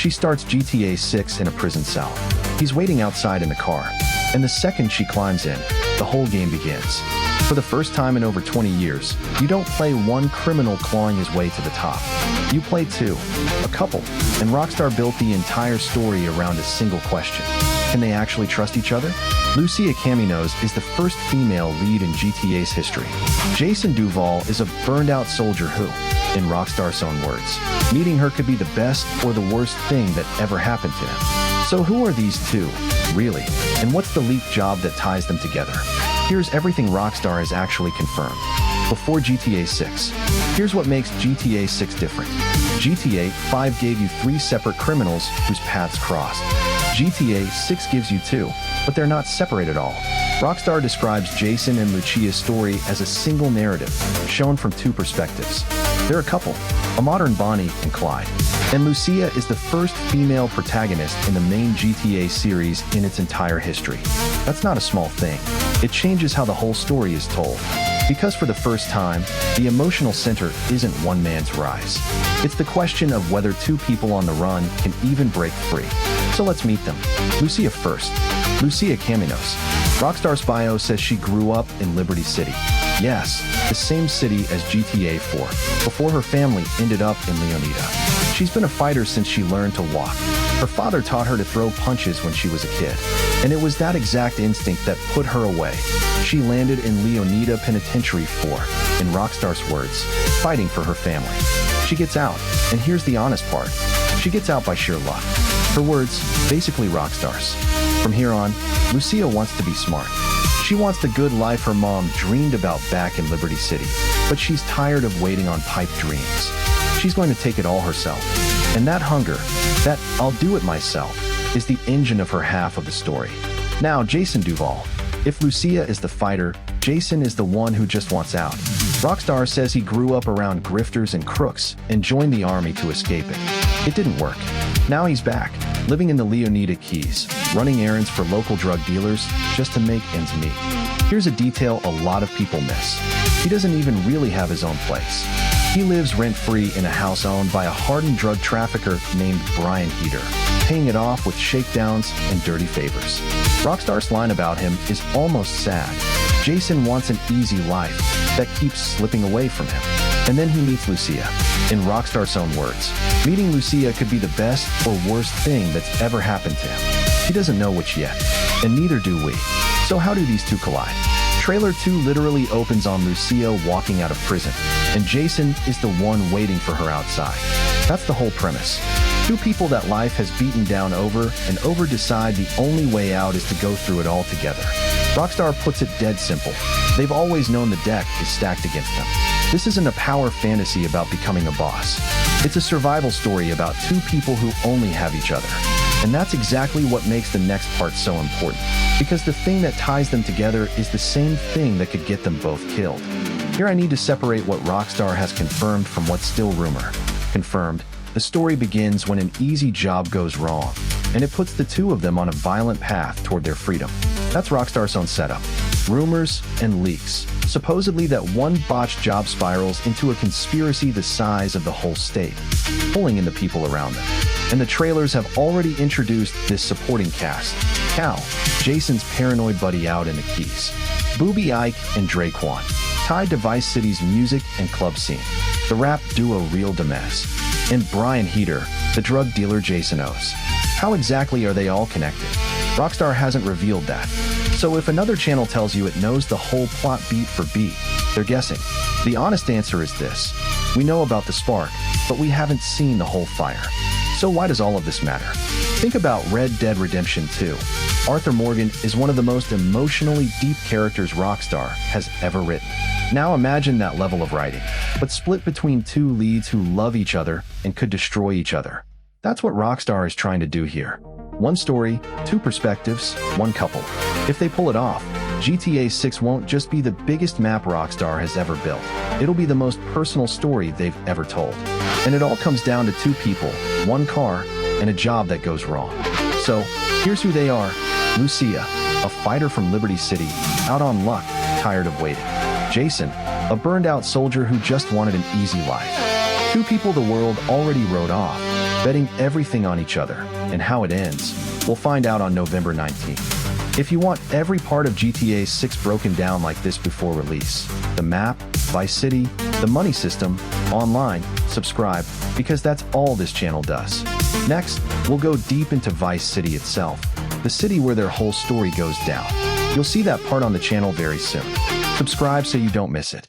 She starts GTA 6 in a prison cell. He's waiting outside in the car, and the second she climbs in, the whole game begins. For the first time in over 20 years, you don't play one criminal clawing his way to the top. You play two, a couple, and Rockstar built the entire story around a single question. Can they actually trust each other? Lucia Caminos is the first female lead in GTA's history. Jason Duval is a burned-out soldier who, in Rockstar's own words, meeting her could be the best or the worst thing that ever happened to him. So who are these two, really? And what's the leaked job that ties them together? Here's everything Rockstar has actually confirmed. Before GTA 6, here's what makes GTA 6 different. GTA 5 gave you 3 separate criminals whose paths crossed. GTA 6 gives you 2, but they're not separate at all. Rockstar describes Jason and Lucia's story as a single narrative, shown from 2 perspectives. They're a couple, a modern Bonnie and Clyde. And Lucia is the first female protagonist in the main GTA series in its entire history. That's not a small thing. It changes how the whole story is told. Because for the first time, the emotional center isn't one man's rise. It's the question of whether 2 people on the run can even break free. So let's meet them. Lucia first. Lucia Caminos. Rockstar's bio says she grew up in Liberty City. Yes, the same city as GTA 4, before her family ended up in Leonida. She's been a fighter since she learned to walk. Her father taught her to throw punches when she was a kid, and it was that exact instinct that put her away. She landed in Leonida Penitentiary for, in Rockstar's words, fighting for her family. She gets out, and here's the honest part. She gets out by sheer luck. Her words, basically Rockstar's. From here on, Lucia wants to be smart. She wants the good life her mom dreamed about back in Liberty City, but she's tired of waiting on pipe dreams. She's going to take it all herself. And that hunger, that I'll do it myself, is the engine of her half of the story. Now, Jason Duval. If Lucia is the fighter, Jason is the one who just wants out. Rockstar says he grew up around grifters and crooks and joined the army to escape it. It didn't work. Now he's back, living in the Leonida Keys, running errands for local drug dealers just to make ends meet. Here's a detail a lot of people miss. He doesn't even really have his own place. He lives rent-free in a house owned by a hardened drug trafficker named Brian Heater, paying it off with shakedowns and dirty favors. Rockstar's line about him is almost sad. Jason wants an easy life that keeps slipping away from him. And then he meets Lucia. In Rockstar's own words, meeting Lucia could be the best or worst thing that's ever happened to him. He doesn't know which yet, and neither do we. So how do these two collide? Trailer 2 literally opens on Lucia walking out of prison, and Jason is the one waiting for her outside. That's the whole premise. 2 people that life has beaten down over and over decide the only way out is to go through it all together. Rockstar puts it dead simple. They've always known the deck is stacked against them. This isn't a power fantasy about becoming a boss. It's a survival story about 2 people who only have each other. And that's exactly what makes the next part so important. Because the thing that ties them together is the same thing that could get them both killed. Here I need to separate what Rockstar has confirmed from what's still rumor. Confirmed, the story begins when an easy job goes wrong, and it puts the 2 of them on a violent path toward their freedom. That's Rockstar's own setup. Rumors and leaks. Supposedly that one botched job spirals into a conspiracy the size of the whole state, pulling in the people around them. And the trailers have already introduced this supporting cast. Cal, Jason's paranoid buddy out in the Keys. Booby Ike and Draquan, tied to Vice City's music and club scene. The rap duo Real Demes. And Brian Heater, the drug dealer Jason owes. How exactly are they all connected? Rockstar hasn't revealed that. So if another channel tells you it knows the whole plot beat for beat, they're guessing. The honest answer is this. We know about the spark, but we haven't seen the whole fire. So why does all of this matter? Think about Red Dead Redemption 2. Arthur Morgan is one of the most emotionally deep characters Rockstar has ever written. Now imagine that level of writing, but split between 2 leads who love each other and could destroy each other. That's what Rockstar is trying to do here. 1 story, 2 perspectives, 1 couple. If they pull it off, GTA 6 won't just be the biggest map Rockstar has ever built. It'll be the most personal story they've ever told. And it all comes down to 2 people, 1 car, and a job that goes wrong. So, here's who they are. Lucia, a fighter from Liberty City, out on luck, tired of waiting. Jason, a burned-out soldier who just wanted an easy life. 2 people the world already wrote off, betting everything on each other, and how it ends, we'll find out on November 19th. If you want every part of GTA 6 broken down like this before release, the map, Vice City, the money system, online, subscribe, because that's all this channel does. Next, we'll go deep into Vice City itself, the city where their whole story goes down. You'll see that part on the channel very soon. Subscribe so you don't miss it.